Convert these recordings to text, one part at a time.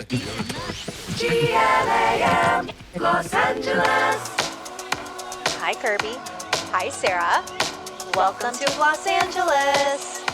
GLAM, Los Angeles. Hi, Kirby. Hi, Sarah. Welcome to Los Angeles.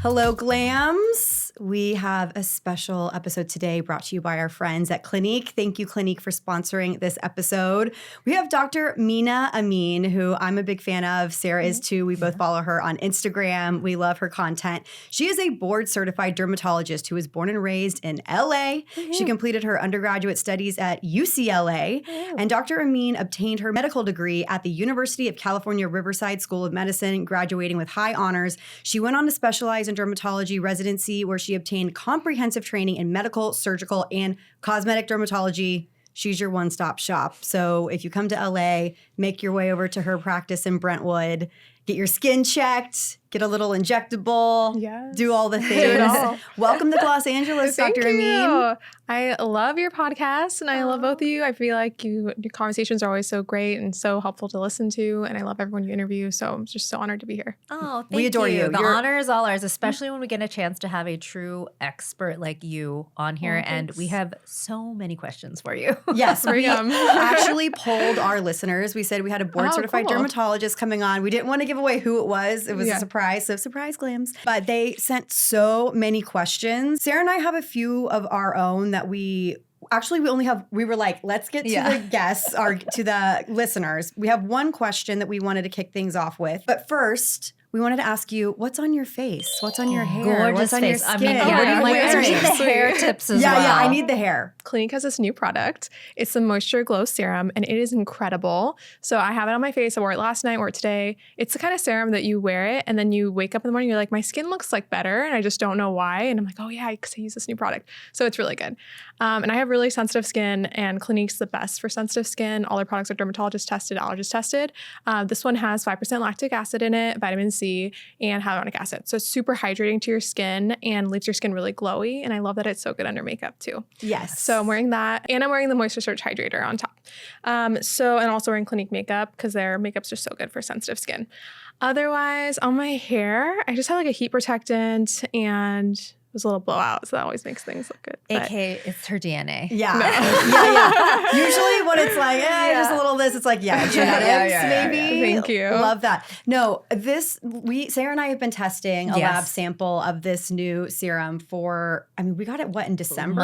Hello, Glams. We have a special episode today brought to you by our friends at Clinique. Thank you, Clinique, for sponsoring this episode. We have Dr. Mina Amin, who I'm a big fan of. Sarah is too. We both follow her on Instagram. We love her content. She is a board-certified dermatologist who was born and raised in LA. She completed her undergraduate studies at UCLA. And Dr. Amin obtained her medical degree at the University of California, Riverside School of Medicine, graduating with high honors. She went on to specialize in dermatology residency, where she obtained comprehensive training in medical, surgical, and cosmetic dermatology. She's your one-stop shop. So if you come to LA, make your way over to her practice in Brentwood, get your skin checked, get a little injectable, do all the things. Welcome to Los Angeles, Dr. Amin. I love your podcast, and I love both of you. I feel like your conversations are always so great and so helpful to listen to, and I love everyone you interview, so I'm just so honored to be here. Oh, thank We adore you. The honor is all ours, especially when we get a chance to have a true expert like you on here, and we have so many questions for you. Yes, we actually polled our listeners. We said we had a board-certified cool. dermatologist coming on. We didn't want to give away who it was. It was a surprise, so surprise Glams. But they sent so many questions. Sarah and I have a few of our own that we were like, let's get to the guests or to the listeners. We have one question that we wanted to kick things off with. But first, we wanted to ask you, what's on your face? What's on your hair? Gorgeous what's on face. your skin? I need the hair tips as well. Yeah, I need the hair. Clinique has this new product. It's the Moisture Glow Serum, and it is incredible. So I have it on my face. I wore it last night, wore it today. It's the kind of serum that you wear it, and then you wake up in the morning, you're like, my skin looks like better, and I just don't know why. And I'm like, oh yeah, because I use this new product. So it's really good. And I have really sensitive skin, and Clinique's the best for sensitive skin. All their products are dermatologist tested, allergist tested. This one has 5% lactic acid in it, vitamin C, and hyaluronic acid. So it's super hydrating to your skin and leaves your skin really glowy. And I love that it's so good under makeup too. Yes. So I'm wearing that, and I'm wearing the Moisture Surge Hydrator on top. And also wearing Clinique makeup because their makeup's just so good for sensitive skin. Otherwise, on my hair, I just have like a heat protectant and there's a little blowout, so that always makes things look good. AKA, it's her DNA. Yeah. Yeah. Usually when it's like, just a little this, it's like, genetics, maybe. Thank you. Love that. No, Sarah and I have been testing a lab sample of this new serum for, we got it, in December?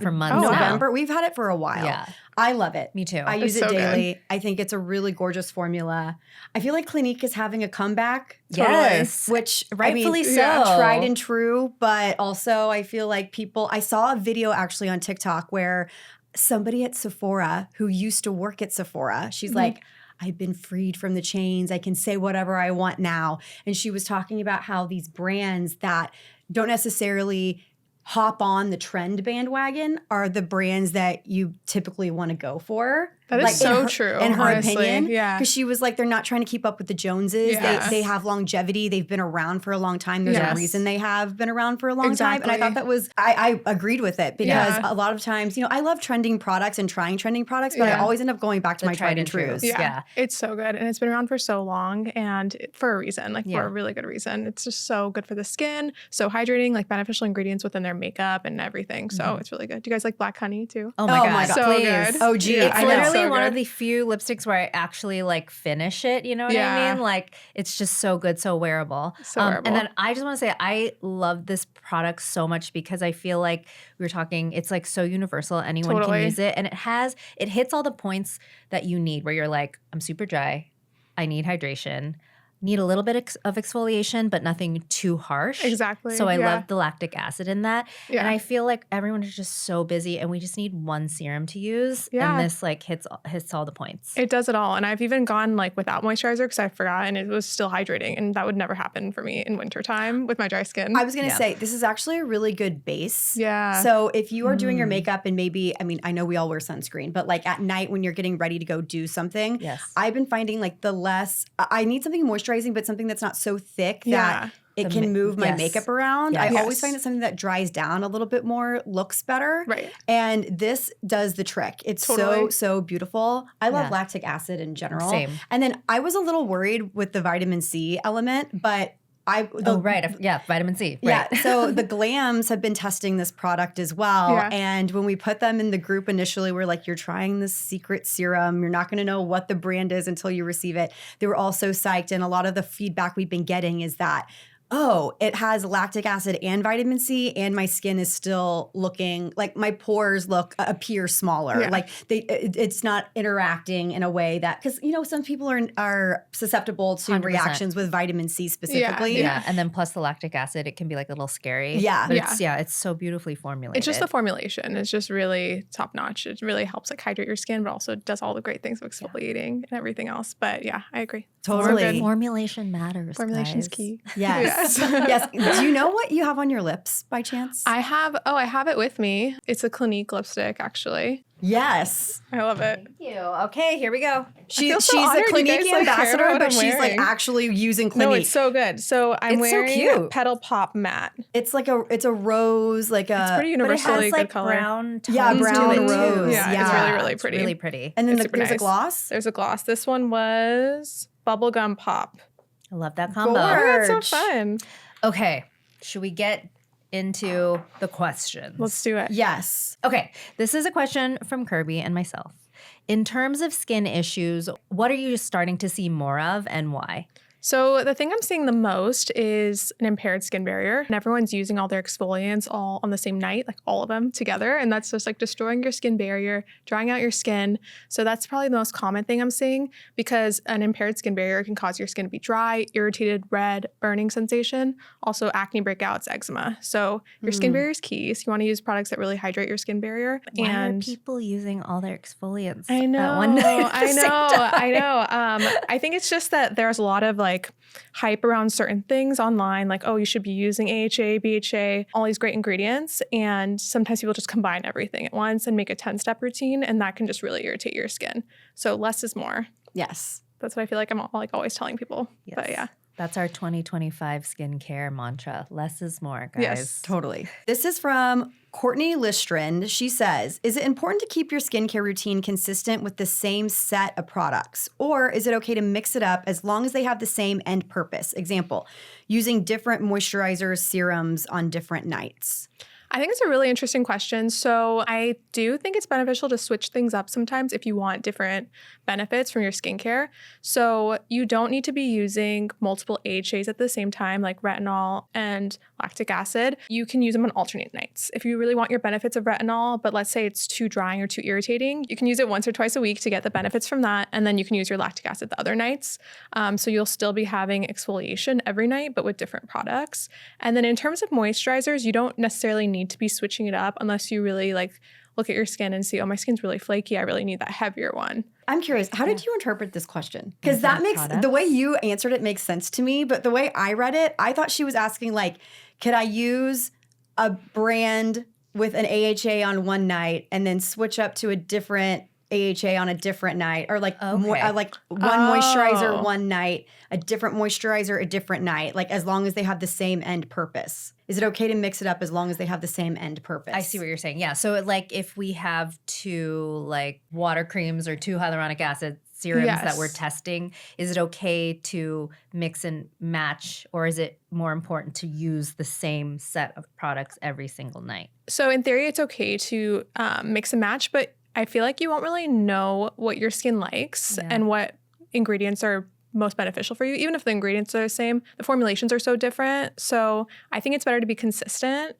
For months November. now. We've had it for a while. Yeah. I love it. Me too. I use it so daily. good. I think it's a really gorgeous formula. I feel like Clinique is having a comeback. Yes. Which, Rightfully so. Tried and true, but also I feel like I saw a video actually on TikTok where somebody at Sephora who used to work at Sephora, she's like, I've been freed from the chains. I can say whatever I want now. And she was talking about how these brands that don't necessarily hop on the trend bandwagon are the brands that you typically want to go for. That is so true. In her honestly. opinion. Yeah. Because she was like, they're not trying to keep up with the Joneses. Yes. They have longevity. They've been around for a long time. There's a reason they have been around for a long time. And I thought that was, I agreed with it because a lot of times, I love trending products and trying trending products, but I always end up going back to my tried and trues. Yeah. It's so good. And it's been around for so long and for a reason, for a really good reason. It's just so good for the skin, so hydrating, beneficial ingredients within their makeup and everything. So it's really good. Do you guys like black honey too? Oh my God. So Please. good. Oh, gee. It's I know. literally So one good. of the few lipsticks where I actually finish it. You know what I mean? It's just so good, so wearable. And then I just want to say I love this product so much because I feel like we were talking, it's so universal. Anyone can use it. And it hits all the points that you need where you're like, I'm super dry. I need hydration. Need a little bit of exfoliation, but nothing too harsh. Exactly. So I love the lactic acid in that. Yeah. And I feel like everyone is just so busy and we just need one serum to use. Yeah. And this hits all the points. It does it all. And I've even gone without moisturizer because I forgot and it was still hydrating. And that would never happen for me in wintertime with my dry skin. I was going to say, this is actually a really good base. Yeah. So if you are doing your makeup and maybe, I know we all wear sunscreen, but at night when you're getting ready to go do something, I've been finding I need something moisturizing, but something that's not so thick that it can move my makeup around. I always find that something that dries down a little bit more looks better. Right. And this does the trick. It's so beautiful. I love lactic acid in general. Same. And then I was a little worried with the vitamin C element, but Vitamin C. Yeah, Right. so the Glams have been testing this product as well. Yeah. And when we put them in the group initially, we're like, you're trying this secret serum. You're not going to know what the brand is until you receive it. They were all so psyched. And a lot of the feedback we've been getting is that, oh, it has lactic acid and vitamin C, and my skin is still looking like my pores appear smaller. Yeah. Like it's not interacting in a way that, because some people are susceptible to 100%. reactions with vitamin C specifically. Yeah, and then plus the lactic acid, it can be like a little scary. Yeah. But it's so beautifully formulated. It's just the formulation. It's just really top notch. It really helps like hydrate your skin, but also does all the great things of exfoliating and everything else. But yeah, I agree. Totally. Formulation matters. Formulation's guys. key. Yes. Yes. Do you know what you have on your lips by chance? I have it with me. It's a Clinique lipstick, actually. Yes. I love it. Thank you. Okay, here we go. feel so she's honored a you Clinique guys, like, care ambassador, about what but I'm she's like wearing. actually using Clinique. No, it's so good. So I'm It's so wearing cute. Petal Pop Matte. It's like it's a rose, like a It's pretty But it universally has good like color. brown tones Yeah, to brown it too. rose. Yeah, it's really, really pretty. It's really pretty. and then It's super there's a nice. gloss. There's a gloss. This one was Bubblegum Pop. I love that combo. Gorge. Oh, that's so fun. Okay, should we get into the questions? Let's do it. Yes. Okay, this is a question from Kirby and myself. In terms of skin issues, what are you starting to see more of and why? So the thing I'm seeing the most is an impaired skin barrier. And everyone's using all their exfoliants all on the same night, like all of them together. And that's just like destroying your skin barrier, drying out your skin. So that's probably the most common thing I'm seeing, because an impaired skin barrier can cause your skin to be dry, irritated, red, burning sensation, also acne breakouts, eczema. So your skin barrier is key. So you want to use products that really hydrate your skin barrier. Why and are people using all their exfoliants I know, at one night? I know. I think it's just that there's a lot of like hype around certain things online, like, oh, you should be using AHA, BHA, all these great ingredients. And sometimes people just combine everything at once and make a 10-step routine, and that can just really irritate your skin. So less is more. Yes. That's what I feel like I'm always telling people. Yes. But yeah. That's our 2025 skincare mantra. Less is more, guys. Yes. Totally. This is from Courtney Listrand. She says, is it important to keep your skincare routine consistent with the same set of products? Or is it okay to mix it up as long as they have the same end purpose? Example, using different moisturizers, serums on different nights. I think it's a really interesting question. So I do think it's beneficial to switch things up sometimes if you want different benefits from your skincare. So you don't need to be using multiple AHAs at the same time, like retinol and lactic acid. You can use them on alternate nights. If you really want your benefits of retinol, but let's say it's too drying or too irritating, you can use it once or twice a week to get the benefits from that. And then you can use your lactic acid the other nights. So you'll still be having exfoliation every night, but with different products. And then in terms of moisturizers, you don't necessarily need to be switching it up unless you really like look at your skin and see, oh, my skin's really flaky. I really need that heavier one. I'm curious, how did you interpret this question? Because that makes, the way you answered it makes sense to me, but the way I read it, I thought she was asking like, could I use a brand with an AHA on one night and then switch up to a different AHA on a different night, or like like one moisturizer one night, a different moisturizer a different night, like as long as they have the same end purpose. Is it okay to mix it up as long as they have the same end purpose? I see what you're saying. Yeah. So like if we have two like water creams or two hyaluronic acid serums that we're testing, is it okay to mix and match, or is it more important to use the same set of products every single night? So in theory, it's okay to mix and match, but I feel like you won't really know what your skin likes and what ingredients are most beneficial for you. Even if the ingredients are the same, the formulations are so different. So I think it's better to be consistent,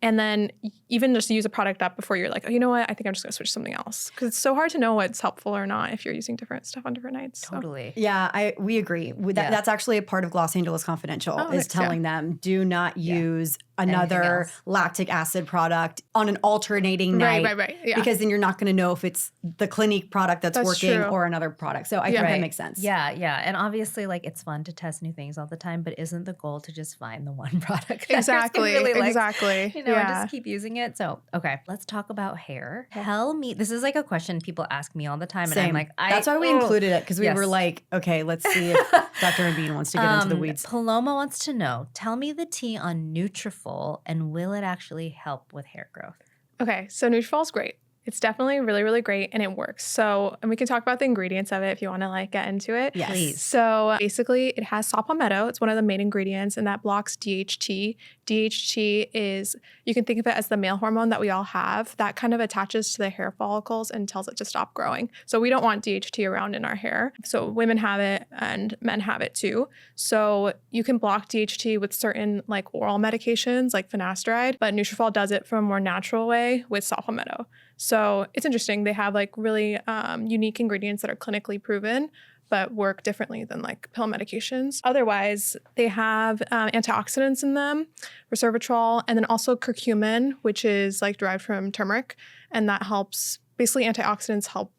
and then even just use a product up before you're like, oh, you know what? I think I'm just going to switch to something else. Because it's so hard to know what's helpful or not if you're using different stuff on different nights. Totally. Yeah, we agree. That's actually a part of Los Angeles Confidential, is telling them, do not use another lactic acid product on an alternating night. Right. Yeah. Because then you're not going to know if it's the Clinique product that's working true. or another product. So I think that makes sense. Yeah. And obviously, like, it's fun to test new things all the time, but isn't the goal to just find the one product that Exactly. really likes, Exactly. you know, and just keep using it? So, okay, let's talk about hair. Tell me, this is like a question people ask me all the time, and I'm like, that's why we included it, because we were like, okay, let's see if Dr. Amin wants to get into the weeds. Paloma wants to know, tell me the tea on Nutrafol, and will it actually help with hair growth? Okay, so Nutrafol is great. It's definitely really, really great and it works. So, and we can talk about the ingredients of it if you want to like get into it. Yes. Please. So basically it has saw palmetto. It's one of the main ingredients and that blocks DHT. DHT is, you can think of it as the male hormone that we all have that kind of attaches to the hair follicles and tells it to stop growing. So we don't want DHT around in our hair. So women have it and men have it too. So you can block DHT with certain like oral medications like finasteride, but Nutrafol does it from a more natural way with saw palmetto. So it's interesting. They have like really unique ingredients that are clinically proven, but work differently than like pill medications. Otherwise, they have antioxidants in them, resveratrol, and then also curcumin, which is like derived from turmeric. And that helps, basically antioxidants help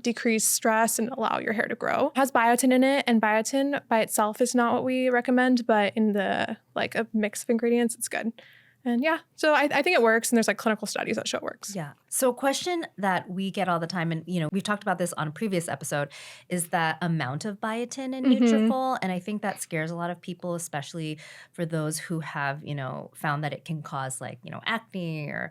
decrease stress and allow your hair to grow. It has biotin in it, and biotin by itself is not what we recommend, but in the like a mix of ingredients, it's good. And yeah, so I think it works, and there's like clinical studies that show it works. Yeah. So a question that we get all the time, and we've talked about this on a previous episode, is that amount of biotin in Nutrafol. And I think that scares a lot of people, especially for those who have, found that it can cause like, acne or,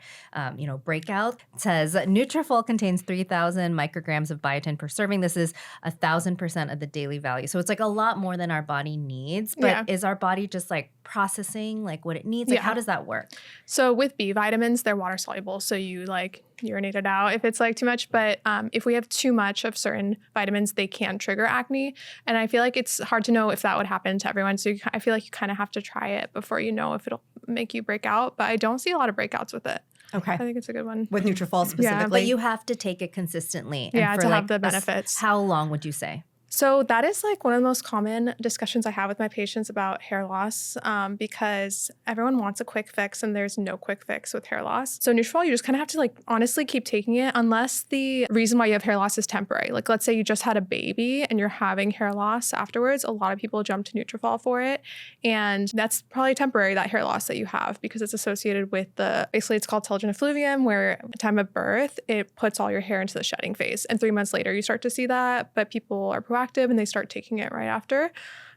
breakout. It says Nutrafol contains 3,000 micrograms of biotin per serving. This is 1,000% of the daily value. So it's like a lot more than our body needs. But is our body just like processing like what it needs? Like how does that work? So with B vitamins, they're water soluble. So you like urinate it out if it's like too much. But if we have too much of certain vitamins, they can trigger acne. And I feel like it's hard to know if that would happen to everyone. So I feel like you kind of have to try it before you know if it'll make you break out. But I don't see a lot of breakouts with it. Okay. I think it's a good one. With Nutrafol specifically? Yeah, but you have to take it consistently. Yeah, and for to like have the benefits. How long would you say? So that is like one of the most common discussions I have with my patients about hair loss because everyone wants a quick fix and there's no quick fix with hair loss. So Nutrafol, you just kind of have to like honestly keep taking it unless the reason why you have hair loss is temporary. Like let's say you just had a baby and you're having hair loss afterwards. A lot of people jump to Nutrafol for it. And that's probably temporary, that hair loss that you have, because it's associated with basically it's called telogen effluvium, where at the time of birth, it puts all your hair into the shedding phase. And 3 months later, you start to see that, but people are proactive and they start taking it right after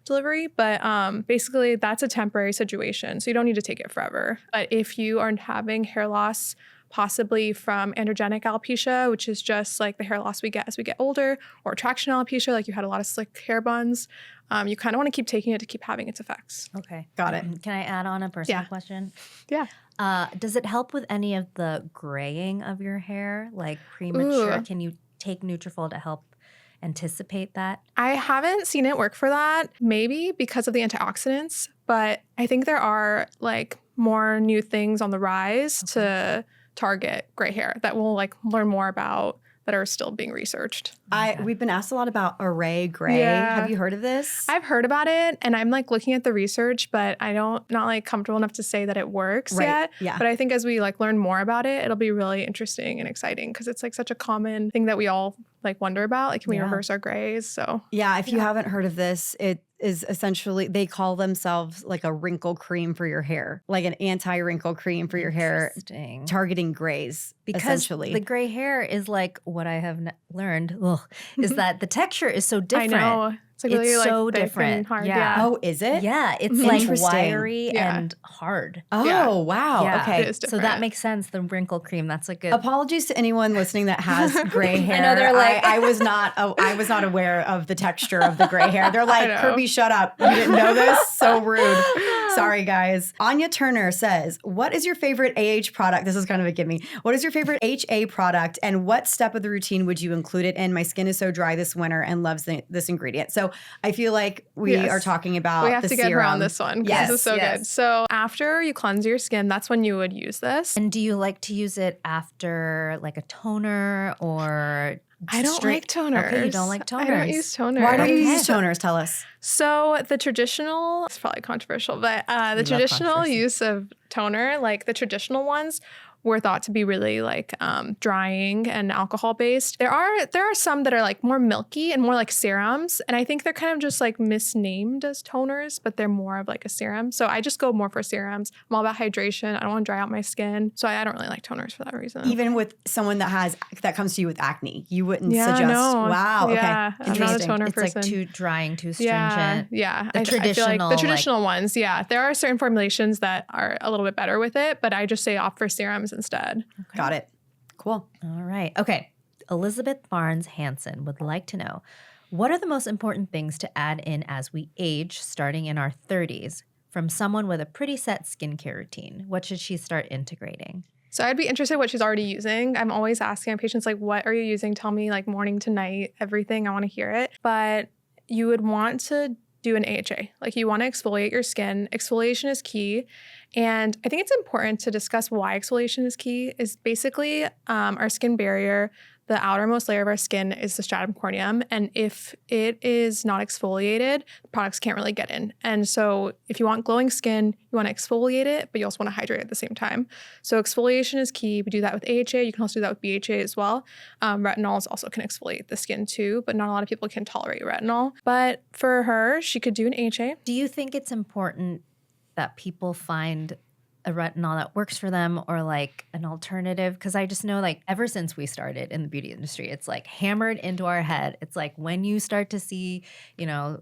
delivery. But basically that's a temporary situation. So you don't need to take it forever. But if you are having hair loss, possibly from androgenic alopecia, which is just like the hair loss we get as we get older, or traction alopecia, like you had a lot of slick hair buns, you kind of want to keep taking it to keep having its effects. Okay. Got it. Can I add on a personal question? Yeah. Does it help with any of the graying of your hair, like premature? Ooh. Can you take Nutrafol to help anticipate that? I haven't seen it work for that, maybe because of the antioxidants, but I think there are like more new things on the rise to target gray hair that we'll like learn more about that are still being researched. We've been asked a lot about Array Gray. Yeah. Have you heard of this? I've heard about it and I'm like looking at the research, but not like comfortable enough to say that it works yet. Yeah. But I think as we like learn more about it, it'll be really interesting and exciting because it's like such a common thing that we all like wonder about. Like, can we reverse our grays? So if you haven't heard of this, it is essentially, they call themselves like a wrinkle cream for your hair, like an anti-wrinkle cream for your hair, targeting grays, because essentially. The gray hair is like what I have learned is that the texture is so different. I know. It's like really so like thick different. and hard. Yeah. Oh, is it? Yeah, it's like Interesting. wiry and hard. Oh, wow. Yeah. Okay. It is So that different. makes sense. The wrinkle cream. That's a good. Apologies to anyone listening that has gray hair. I know they're like, I was not aware of the texture of the gray hair. They're like, Kirby, shut up. You didn't know this? So rude. Sorry, guys. Anya Turner says, what is your favorite AH product? This is kind of a gimme. What is your favorite HA product and what step of the routine would you include it in? My skin is so dry this winter and loves this ingredient. So I feel like we are talking about we have the to get serum. her on this one because this is so good. So after you cleanse your skin, that's when you would use this. And do you like to use it after like a toner or? I don't like toners. Okay, you don't like toners. I don't use toners. Why don't you use toners? Tell us. So the traditional, it's probably controversial, but the traditional use of toner, like the traditional ones, were thought to be really like drying and alcohol based. There are some that are like more milky and more like serums, and I think they're kind of just like misnamed as toners, but they're more of like a serum. So I just go more for serums. I'm all about hydration. I don't want to dry out my skin, so I don't really like toners for that reason. Even with someone that comes to you with acne, you wouldn't suggest. No. Wow. Yeah, okay. I'm not a toner It's person. like too drying, too stringent. Yeah. The I feel traditional, like the traditional ones. Yeah, there are certain formulations that are a little bit better with it, but I just say opt for serums instead. Got it. Cool. All right. Okay. Elizabeth Barnes Hansen would like to know, what are the most important things to add in as we age, starting in our 30s, from someone with a pretty set skincare routine? What should she start integrating? So I'd be interested in what she's already using. I'm always asking my patients, like, what are you using? Tell me, like, morning to night, everything. I want to hear it. But you would want to do an AHA. Like, you want to exfoliate your skin. Exfoliation is key. And I think it's important to discuss why exfoliation is key. Is basically our skin barrier, the outermost layer of our skin is the stratum corneum. And if it is not exfoliated, products can't really get in. And so if you want glowing skin, you want to exfoliate it, but you also want to hydrate at the same time. So exfoliation is key. We do that with AHA. You can also do that with BHA as well. Retinols also can exfoliate the skin too, but not a lot of people can tolerate retinol. But for her, she could do an AHA. Do you think it's important that people find a retinol that works for them or like an alternative? Because I just know, like, ever since we started in the beauty industry, it's like hammered into our head. It's like when you start to see,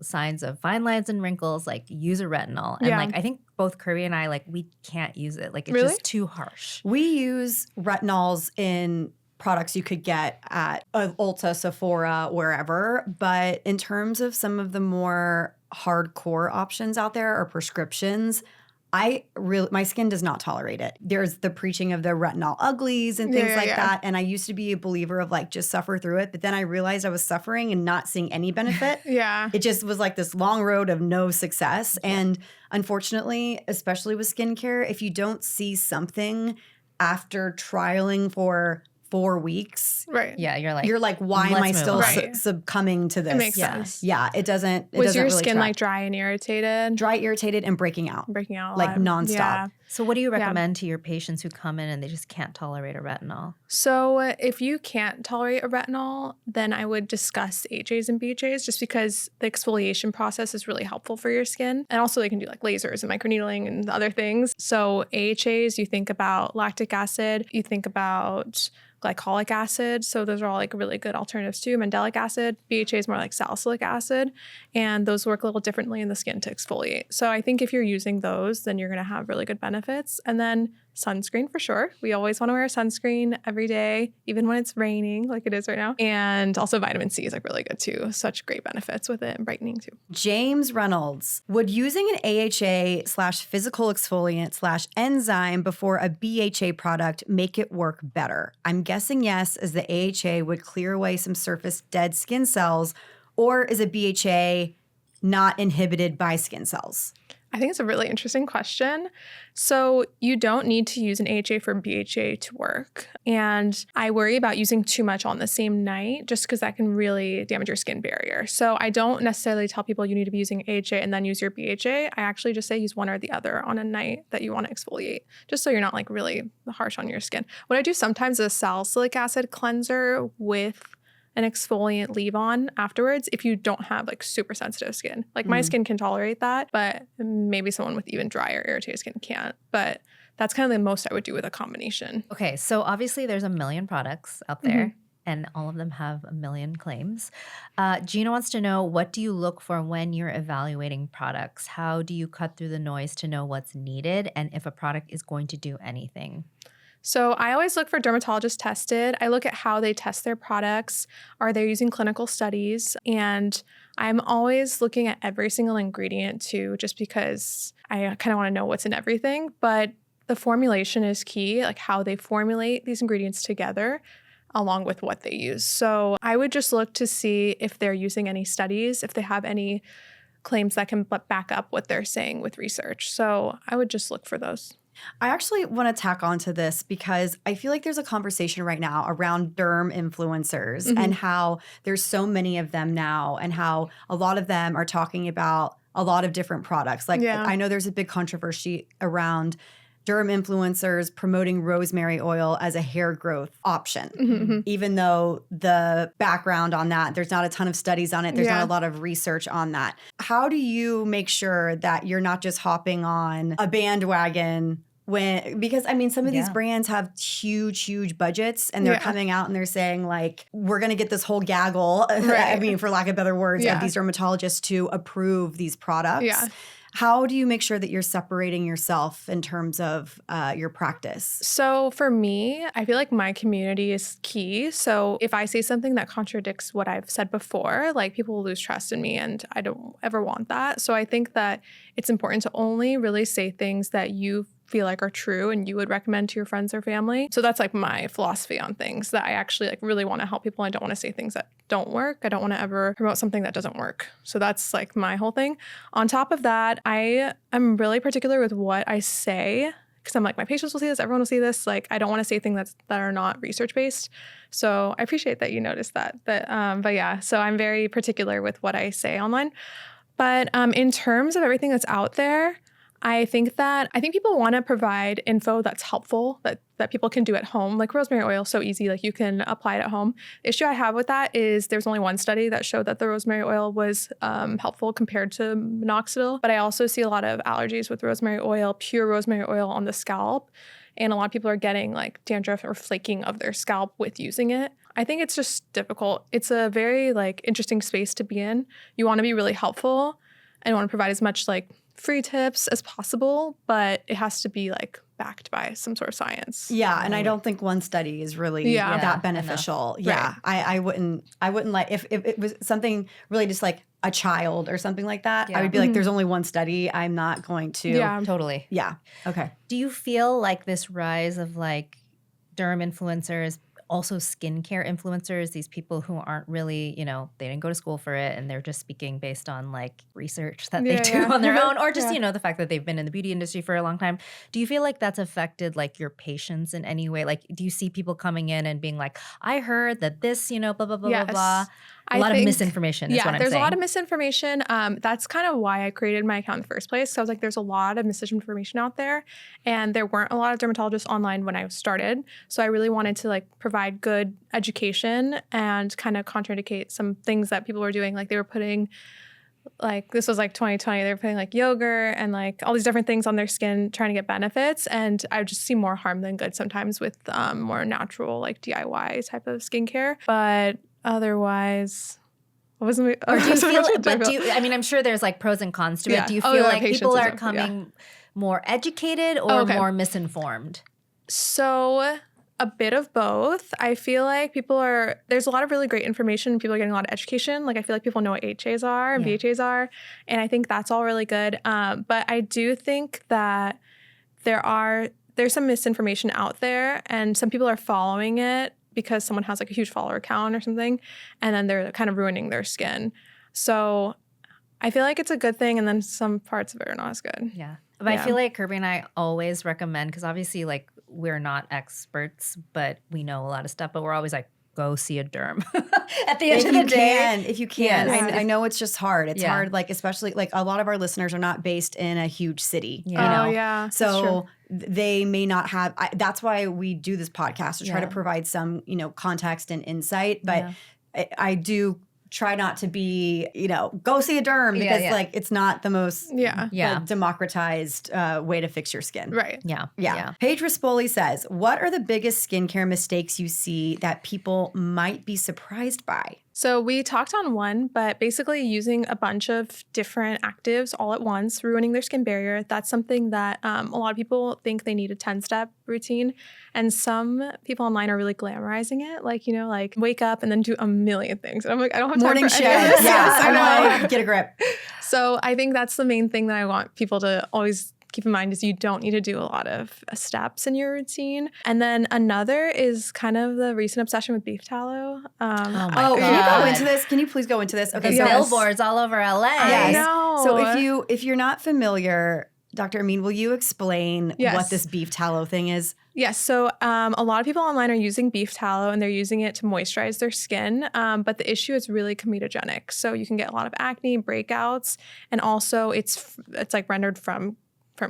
signs of fine lines and wrinkles, like use a retinol. And like, I think both Kirby and I, like, we can't use it. Like, it's just too harsh. We use retinols in products you could get at Ulta, Sephora, wherever. But in terms of some of the more hardcore options out there or prescriptions, my skin does not tolerate it. There's the preaching of the retinol uglies and things like that. And I used to be a believer of like, just suffer through it. But then I realized I was suffering and not seeing any benefit. It just was like this long road of no success. And unfortunately, especially with skincare, if you don't see something after trialing for 4 weeks. Yeah, you're like, why am I still succumbing to this? It makes sense. Yeah, it doesn't. Was your really skin track. like dry and irritated? Dry, irritated, and breaking out. Breaking out a like lot. nonstop. Yeah. So what do you recommend to your patients who come in and they just can't tolerate a retinol? So if you can't tolerate a retinol, then I would discuss AHAs and BHAs just because the exfoliation process is really helpful for your skin. And also they can do like lasers and microneedling and other things. So AHAs, you think about lactic acid, you think about glycolic acid. So those are all like really good alternatives too. Mandelic acid, BHA is more like salicylic acid, and those work a little differently in the skin to exfoliate. So I think if you're using those, then you're going to have really good benefits. And then sunscreen for sure. We always want to wear sunscreen every day, even when it's raining like it is right now. And also vitamin C is like really good too. Such great benefits with it and brightening too. James Reynolds, would using an AHA/physical exfoliant/enzyme before a BHA product make it work better? I'm guessing yes, as the AHA would clear away some surface dead skin cells, or is a BHA not inhibited by skin cells? I think it's a really interesting question. So you don't need to use an AHA for BHA to work. And I worry about using too much on the same night just because that can really damage your skin barrier. So I don't necessarily tell people you need to be using AHA and then use your BHA. I actually just say use one or the other on a night that you want to exfoliate, just so you're not like really harsh on your skin. What I do sometimes is a salicylic acid cleanser with an exfoliant leave-on afterwards if you don't have like super sensitive skin. Like my skin can tolerate that, but maybe someone with even drier, irritated skin can't. But that's kind of the most I would do with a combination. Okay, so obviously there's a million products out there. And all of them have a million claims. Gina wants to know, what do you look for when you're evaluating products? How do you cut through the noise to know what's needed and if a product is going to do anything? So I always look for dermatologist tested. I look at how they test their products. Are they using clinical studies? And I'm always looking at every single ingredient too, just because I kind of want to know what's in everything. But the formulation is key, like how they formulate these ingredients together along with what they use. So I would just look to see if they're using any studies, if they have any claims that can back up what they're saying with research. So I would just look for those. I actually want to tack onto this because I feel like there's a conversation right now around derm influencers and how there's so many of them now and how a lot of them are talking about a lot of different products. Like I know there's a big controversy around derm influencers promoting rosemary oil as a hair growth option, even though the background on that, there's not a ton of studies on it. There's not a lot of research on that. How do you make sure that you're not just hopping on a bandwagon because I mean, some of these brands have huge budgets and they're coming out and they're saying like, we're going to get this whole gaggle, I mean, for lack of better words, of these dermatologists to approve these products. How do you make sure that you're separating yourself in terms of your practice? So for me, I feel like my community is key. So if I say something that contradicts what I've said before, like people will lose trust in me, and I don't ever want that. So I think that it's important to only really say things that you feel like are true and you would recommend to your friends or family. So that's like my philosophy on things, that I actually like really want to help people. I don't want to say things that don't work. I don't want to ever promote something that doesn't work. So that's like my whole thing. On top of that, I am really particular with what I say, because I'm like, my patients will see this, everyone will see this. Like, I don't want to say things that are not research-based. So I appreciate that you noticed that. But yeah, so I'm very particular with what I say online. But in terms of everything that's out there, I think people want to provide info that's helpful, that people can do at home. Like rosemary oil, so easy, like you can apply it at home. The issue I have with that is there's only one study that showed that the rosemary oil was helpful compared to minoxidil. But I also see a lot of allergies with rosemary oil, pure rosemary oil on the scalp. And a lot of people are getting like dandruff or flaking of their scalp with using it. I think it's just difficult. It's a very like interesting space to be in. You want to be really helpful and want to provide as much like free tips as possible, but it has to be like backed by some sort of science. Yeah, and I don't think one study is really that beneficial. Enough. Yeah, right. I wouldn't like if it was something really just like a child or something like that. I would be like, there's only one study. I'm not going to. Yeah, totally. Yeah. Okay. Do you feel like this rise of like derm influencers, also skincare influencers, these people who aren't really, they didn't go to school for it and they're just speaking based on like research that they do on their own, or just, the fact that they've been in the beauty industry for a long time. Do you feel like that's affected like your patients in any way? Like, do you see people coming in and being like, I heard that this, blah, blah, blah, blah, blah. A lot of misinformation is what I'm saying. Yeah, there's a lot of misinformation. That's kind of why I created my account in the first place. So I was like, there's a lot of misinformation out there. And there weren't a lot of dermatologists online when I started. So I really wanted to like provide good education and kind of contraindicate some things that people were doing. Like they were putting, like this was like 2020, they were putting like yogurt and like all these different things on their skin trying to get benefits. And I would just see more harm than good sometimes with more natural like DIY type of skincare. But otherwise, what was it? Or do you feel, I mean, I'm sure there's like pros and cons to it. Do you feel like people are coming more educated or more misinformed? So a bit of both. I feel like there's a lot of really great information. People are getting a lot of education. Like I feel like people know what HAs are and BHAs are. And I think that's all really good. But I do think that there's some misinformation out there and some people are following it because someone has like a huge follower count or something, and then they're kind of ruining their skin. So I feel like it's a good thing, and then some parts of it are not as good. Yeah. But I feel like Kirby and I always recommend, because obviously like we're not experts, but we know a lot of stuff, but we're always like, go see a derm at the end of the day. If you can. Yes. I know it's just hard. It's hard, like especially like a lot of our listeners are not based in a huge city. So they may not have, that's why we do this podcast, to try to provide some, context and insight. But I do try not to be, go see a derm because like it's not the most democratized way to fix your skin. Right. Yeah. Paige Rispoli says, what are the biggest skincare mistakes you see that people might be surprised by? So we talked on one, but basically using a bunch of different actives all at once, ruining their skin barrier. That's something that a lot of people think they need a 10-step routine. And some people online are really glamorizing it. Like, like wake up and then do a million things. And I'm like, I don't have time morning for any of this. Yes, I know. Like, get a grip. So I think that's the main thing that I want people to always keep in mind, is you don't need to do a lot of steps in your routine. And then another is kind of the recent obsession with beef tallow. Can you go into this? Can you please go into this? Okay, billboards all over LA. I know. So if you're not familiar, Dr. Amin, will you explain what this beef tallow thing is? Yes. So a lot of people online are using beef tallow and they're using it to moisturize their skin. But the issue is really comedogenic. So you can get a lot of acne, breakouts, and also it's like rendered from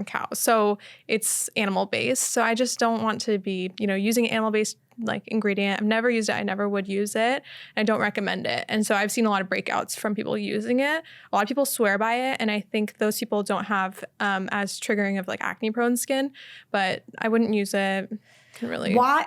cows. So it's animal based. So I just don't want to be, using animal based like ingredient. I've never used it. I never would use it. I don't recommend it. And so I've seen a lot of breakouts from people using it. A lot of people swear by it. And I think those people don't have as triggering of like acne prone skin, but I wouldn't use it. Can really Why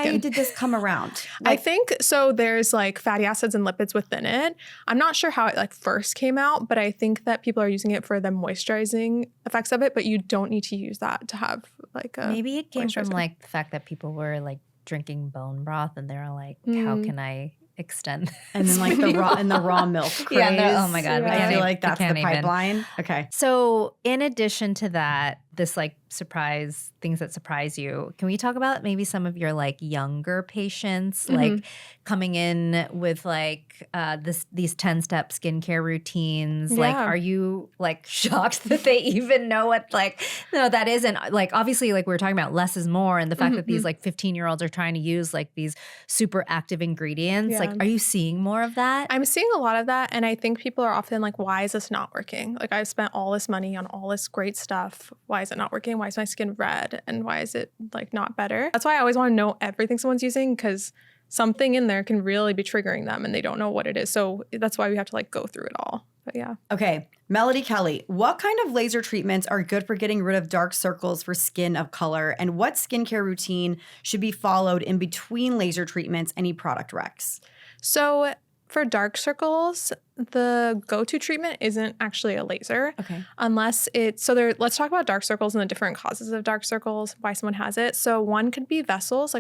did this come around? I think so there's like fatty acids and lipids within it. I'm not sure how it like first came out, but I think that people are using it for the moisturizing effects of it, but you don't need to use that to have like a maybe it came from like the fact that people were like drinking bone broth and they're like, how can I extend and then like the raw milk craze. Yeah, oh my God. I feel like that's the pipeline. Okay. So in addition to that, this like things that surprise you, can we talk about maybe some of your like younger patients, like coming in with like these 10-step skincare routines? Like, are you like shocked that they even know what like, no, that isn't like, obviously like we were talking about less is more, and the fact that these like 15-year-olds are trying to use like these super active ingredients. Like, are you seeing more of that? I'm seeing a lot of that. And I think people are often like, why is this not working? Like, I've spent all this money on all this great stuff. Why is it not working? Why is my skin red? And why is it like not better? That's why I always want to know everything someone's using, because something in there can really be triggering them and they don't know what it is. So that's why we have to like go through it all. But yeah. Okay. Melody Kelly, what kind of laser treatments are good for getting rid of dark circles for skin of color? And what skincare routine should be followed in between laser treatments? Any product recs? So for dark circles, the go-to treatment isn't actually a laser. Okay. Unless let's talk about dark circles and the different causes of dark circles, why someone has it. So one could be vessels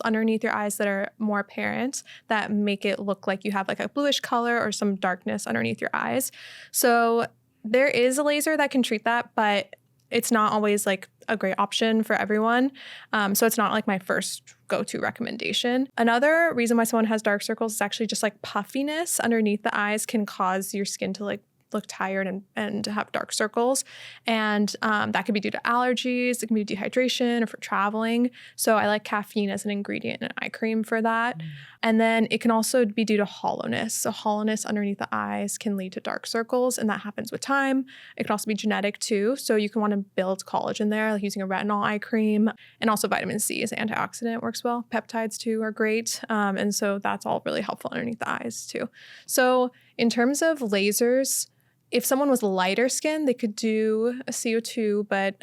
underneath your eyes that are more apparent, that make it look like you have like a bluish color or some darkness underneath your eyes. So there is a laser that can treat that, but it's not always like a great option for everyone. So it's not like my first go-to recommendation. Another reason why someone has dark circles is actually just like puffiness underneath the eyes can cause your skin to like look tired and have dark circles. And that could be due to allergies. It can be dehydration or for traveling. So I like caffeine as an ingredient in an eye cream for that. And then it can also be due to hollowness. So hollowness underneath the eyes can lead to dark circles, and that happens with time. It can also be genetic too. So you can want to build collagen there, like using a retinol eye cream. And also vitamin C as an antioxidant works well. Peptides too are great. And so that's all really helpful underneath the eyes too. So in terms of lasers, if someone was lighter skin, they could do a CO2, but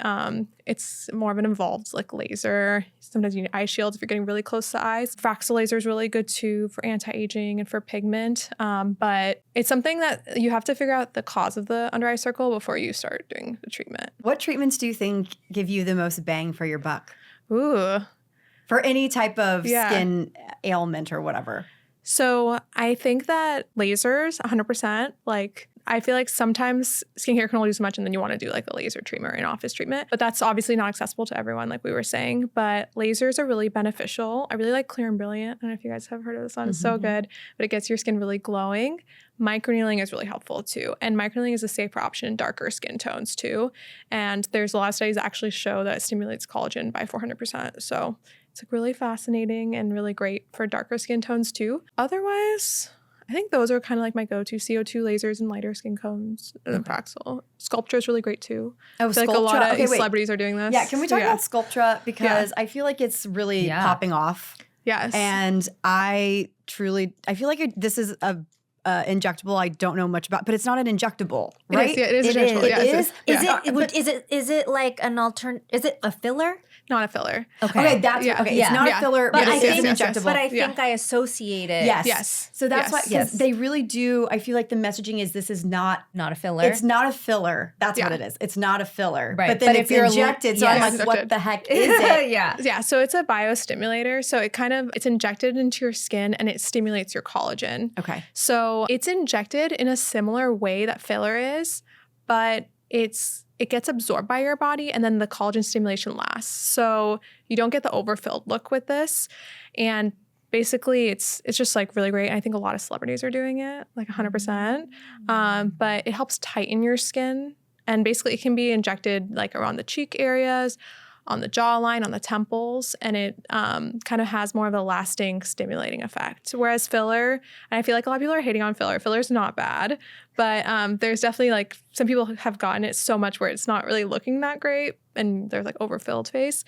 it's more of an involved like laser. Sometimes you need eye shields if you're getting really close to the eyes. Fraxel laser is really good too for anti-aging and for pigment. But it's something that you have to figure out the cause of the under eye circle before you start doing the treatment. What treatments do you think give you the most bang for your buck? Ooh. For any type of skin ailment or whatever. So I think that lasers, 100%, like I feel like sometimes skincare can only do so much and then you want to do like a laser treatment or an office treatment. But that's obviously not accessible to everyone like we were saying. But lasers are really beneficial. I really like Clear and Brilliant. I don't know if you guys have heard of this one. It's so good. But it gets your skin really glowing. Microneedling is really helpful too. And microneedling is a safer option in darker skin tones too. And there's a lot of studies that actually show that it stimulates collagen by 400%. So it's like really fascinating and really great for darker skin tones too. Otherwise, I think those are kind of like my go-to CO2 lasers and lighter skin cones and Fraxel. Sculptra is really great too. Oh, I feel like a lot of celebrities are doing this. Yeah, can we talk about Sculptra? Because I feel like it's really popping off. Yes. And I feel like this is a injectable I don't know much about, but it's not an injectable, right? It is injectable. Is it like an alternate? Is it a filler? Not a filler. Okay, that's okay. It's not a filler, but it is an injectable. But I think I associate it. Yes. So that's why, because they really do. I feel like the messaging is this is not a filler. It's not a filler. That's what it is. It's not a filler. Right. But then it's injected. So I'm like, what the heck is it? Yeah. So it's a biostimulator. So it's injected into your skin and it stimulates your collagen. Okay. So it's injected in a similar way that filler is, but it gets absorbed by your body and then the collagen stimulation lasts. So you don't get the overfilled look with this. And basically it's just like really great. I think a lot of celebrities are doing it, like 100%. But it helps tighten your skin. And basically it can be injected like around the cheek areas, on the jawline, on the temples, and it kind of has more of a lasting stimulating effect. Whereas filler, and I feel like a lot of people are hating on filler. Filler's not bad, but there's definitely like some people have gotten it so much where it's not really looking that great and there's like overfilled face.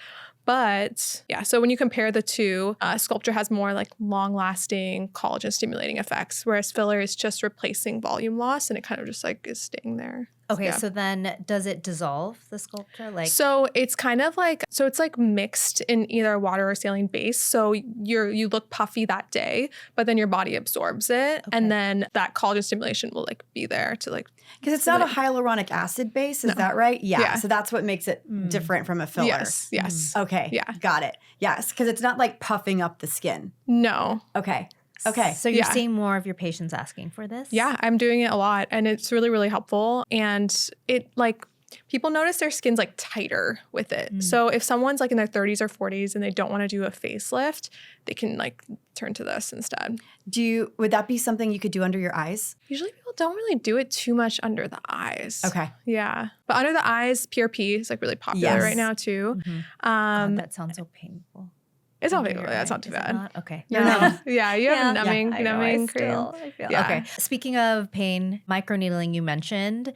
But yeah, so when you compare the two, Sculpture has more like long-lasting collagen stimulating effects, whereas filler is just replacing volume loss and it kind of just like is staying there. Okay, so then does it dissolve the Sculpture? So it's kind of like, so it's like mixed in either water or saline base. So you look puffy that day, but then your body absorbs it. And then that collagen stimulation will like be there to like. Because it's not a hyaluronic acid base, is that right? Yeah. So that's what makes it different from a filler. Yes. Okay. Yeah. Got it. Yes. Because it's not like puffing up the skin. No. Okay. So you're seeing more of your patients asking for this? Yeah, I'm doing it a lot and it's really, really helpful. And it like, people notice their skin's like tighter with it. So if someone's like in their 30s or 40s and they don't want to do a facelift, they can like turn to this instead. Would that be something you could do under your eyes? Usually people don't really do it too much under the eyes. Okay. Yeah. But under the eyes, PRP is like really popular right now too. God, that sounds so painful. It's not painful. That's not too bad. Not? Okay. No. Yeah, you have numbing I cream. feel. Okay. Speaking of pain, microneedling you mentioned.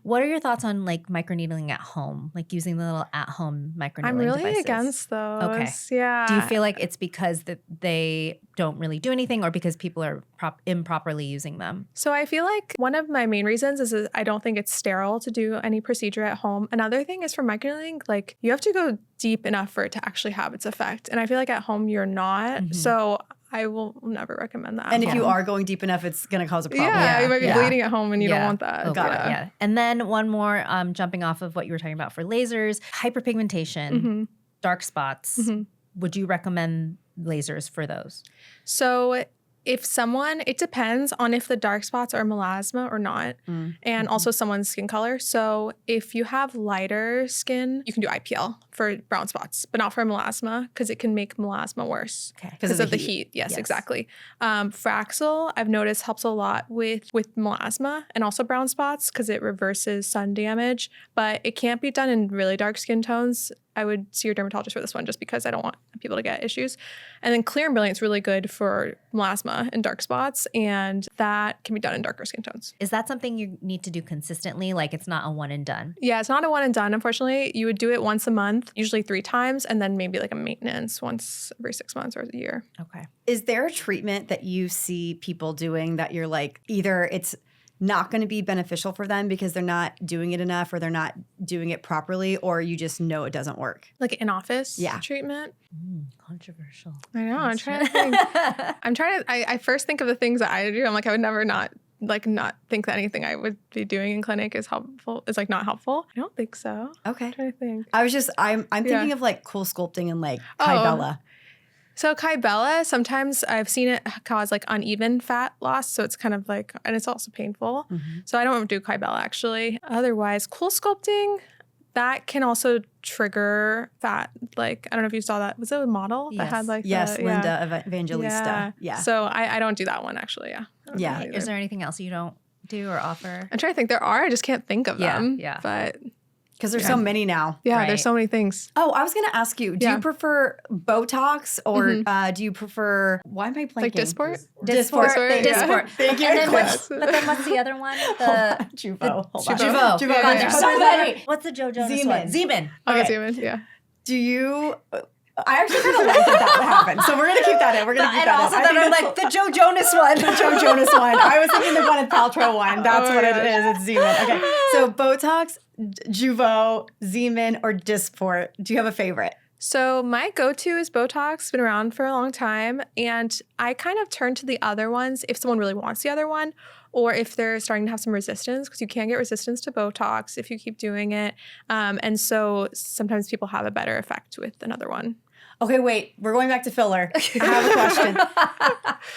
What are your thoughts on like microneedling at home? Like using the little at-home microneedling I'm really devices? against those. Okay. Yeah. Do you feel like it's because that they don't really do anything or because people are improperly using them? So I feel like one of my main reasons is I don't think it's sterile to do any procedure at home. Another thing is for microneedling, like you have to go deep enough for it to actually have its effect. And I feel like at home you're not. So I will never recommend that. And if you are going deep enough, it's going to cause a problem. Yeah, you might be bleeding at home and you don't want that. Got it. Yeah. And then one more, jumping off of what you were talking about for lasers, hyperpigmentation, dark spots. Would you recommend lasers for those? So it depends on if the dark spots are melasma or not, and also someone's skin color. So if you have lighter skin, you can do IPL for brown spots, but not for melasma because it can make melasma worse because of the heat. Yes, exactly. Fraxel, I've noticed, helps a lot with melasma and also brown spots because it reverses sun damage, but it can't be done in really dark skin tones. I would see your dermatologist for this one just because I don't want people to get issues. And then Clear and Brilliant is really good for melasma and dark spots, and that can be done in darker skin tones. Is that something you need to do consistently? Like it's not a one and done? Yeah, it's not a one and done, unfortunately. You would do it once a month, usually 3 times, and then maybe like a maintenance once every 6 months or a year. Okay. Is there a treatment that you see people doing that you're like, either it's not going to be beneficial for them because they're not doing it enough or they're not doing it properly, or you just know it doesn't work? Like in-office treatment? Controversial. I know. I'm trying to think. I first think of the things that I do. I'm like, I would never not think that anything I would be doing in clinic is helpful. Is like not helpful. I don't think so. Okay. I'm trying to think. I'm thinking of like cool sculpting and like Kybella. So Kybella, sometimes I've seen it cause like uneven fat loss. So it's kind of like, and it's also painful. So I don't do Kybella actually. Otherwise, cool sculpting, that can also trigger fat. Like, I don't know if you saw that. Was it a model that had like Linda Evangelista. Yeah. So I don't do that one actually. Yeah. Is there anything else you don't do or offer? I'm trying to think. There are. I just can't think of them. Yeah. But because there's so many now. Yeah, there's so many things. Oh, I was going to ask you, do you prefer Botox or do you prefer, why am I blanking? Like Dysport? Dysport. Thank you. But then what's the other one? The Jeuveau. Jeuveau. God, there's so many. What's the Joe Jonas one? Zeman. Okay, Zeman, yeah. Do you... I actually kind of like that would happen. So we're going to keep that in. We're going to keep that in. And also then I'm like, the Joe Jonas one. The Joe Jonas one. I was thinking the Gwyneth Paltrow one. That's what it is. It's Zeman. Okay. So Botox, Jeuveau, Zeman, or Dysport. Do you have a favorite? So my go-to is Botox. It's been around for a long time. And I kind of turn to the other ones if someone really wants the other one, or if they're starting to have some resistance, because you can get resistance to Botox if you keep doing it. And so sometimes people have a better effect with another one. Okay, wait. We're going back to filler. I have a question.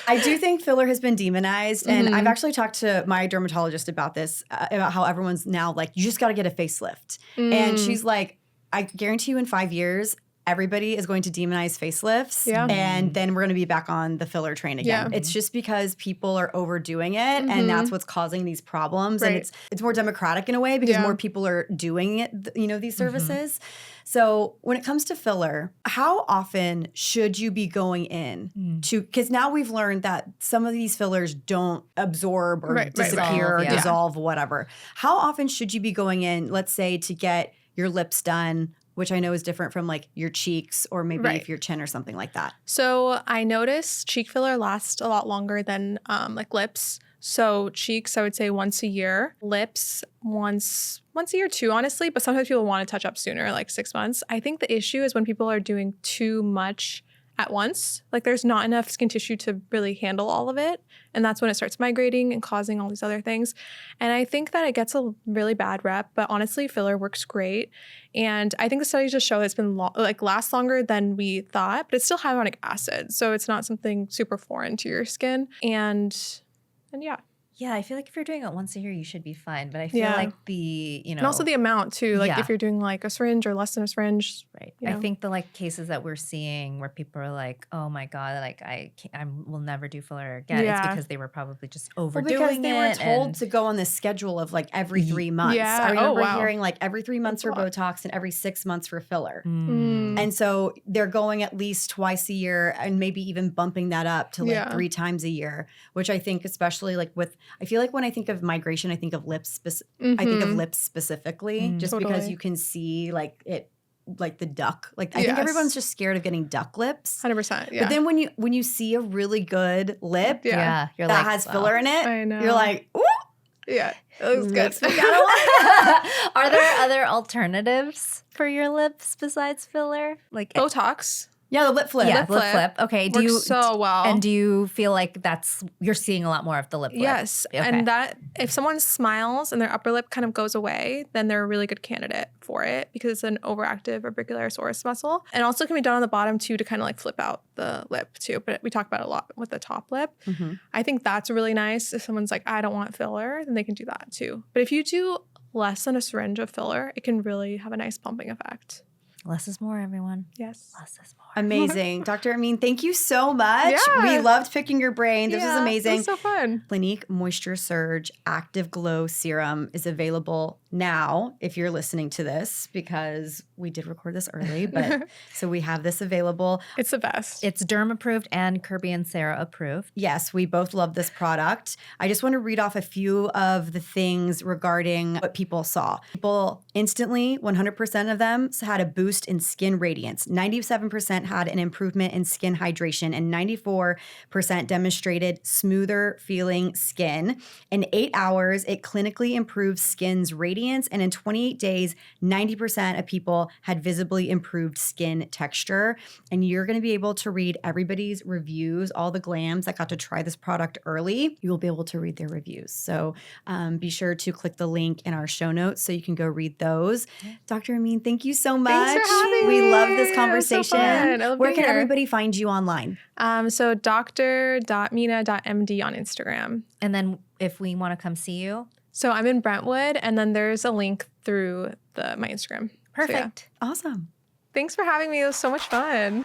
I do think filler has been demonized, and I've actually talked to my dermatologist about this, about how everyone's now like, you just got to get a facelift. And she's like, I guarantee you in 5 years, everybody is going to demonize facelifts, and then we're going to be back on the filler train again. It's just because people are overdoing it, and that's what's causing these problems. And it's more democratic in a way because more people are doing it, these services. So when it comes to filler, how often should you be going in to, because now we've learned that some of these fillers don't absorb or disappear or dissolve, whatever. How often should you be going in, let's say, to get your lips done which I know is different from like your cheeks or maybe Right. if your chin or something like that. So I noticed cheek filler lasts a lot longer than like lips. So cheeks, I would say once a year. Lips, once a year too, honestly. But sometimes people want to touch up sooner, like 6 months. I think the issue is when people are doing too much at once. Like there's not enough skin tissue to really handle all of it. And that's when it starts migrating and causing all these other things. And I think that it gets a really bad rep, but honestly, filler works great. And I think the studies just show it's been lasts longer than we thought, but it's still hyaluronic acid. So it's not something super foreign to your skin. And yeah. Yeah, I feel like if you're doing it once a year, you should be fine. But I feel Yeah. like and also the amount too. Like Yeah. if you're doing like a syringe or less than a syringe. Right. You know. I think the like cases that we're seeing where people are like, oh my God, like I will never do filler again. Yeah. It's because they were probably just Well, overdoing because they were it told and- to go on this schedule of like every 3 months. Yeah. I remember Oh, wow. hearing like every 3 months for That's a Botox and every 6 months for filler. Mm. And so they're going at least twice a year and maybe even bumping that up to like Yeah. 3 times a year, which I think especially like I feel like when I think of migration, I think of lips. I think of lips specifically just because Totally. you can see like it, like the duck. Like I think Yes. everyone's just scared of getting duck lips. 100%. Yeah. But then when you see a really good lip Yeah. You're that like, has wow. filler in it, I know. you're like, ooh, yeah. It looks good. makes me kinda like Are there other alternatives for your lips besides filler? Like Botox. yeah, the lip flip. yeah, lip lip flip flip. Okay. Do works you so well. and do you feel like you're seeing a lot more of the lip flip? Yes. Okay. And that if someone smiles and their upper lip kind of goes away, then they're a really good candidate for it because it's an overactive orbicularis muscle. And also can be done on the bottom too to kind of like flip out the lip too. But we talk about it a lot with the top lip. Mhm. I think that's really nice. If someone's like, I don't want filler, then they can do that too. But if you do less than a syringe of filler, it can really have a nice pumping effect. Less is more, everyone. Yes. Less is more. Amazing. Dr. Amin, thank you so much. Yeah. We loved picking your brain. This was Yeah, amazing. It was so fun. Clinique Moisture Surge Active Glow Serum is available now if you're listening to this because we did record this early, but so we have this available. It's the best. It's Derm approved and Kirby and Sarah approved. Yes, we both love this product. I just want to read off a few of the things regarding what people saw. People instantly, 100% of them had a boost in skin radiance. 97% had an improvement in skin hydration, and 94% demonstrated smoother feeling skin. In 8 hours, it clinically improved skin's radiance, and in 28 days, 90% of people had visibly improved skin texture. And you're going to be able to read everybody's reviews, all the glams that got to try this product early. You will be able to read their reviews. So be sure to click the link in our show notes so you can go read those. Dr. Amin, thank you so much. Thanks for having We me. love this It was so conversation. fun. I love Where being can here. everybody find you online? So dr.mina.md on Instagram. And then if we want to come see you, So I'm in Brentwood, and then there's a link through my Instagram. So, yeah. perfect. Awesome. Thanks for having me. It was so much fun.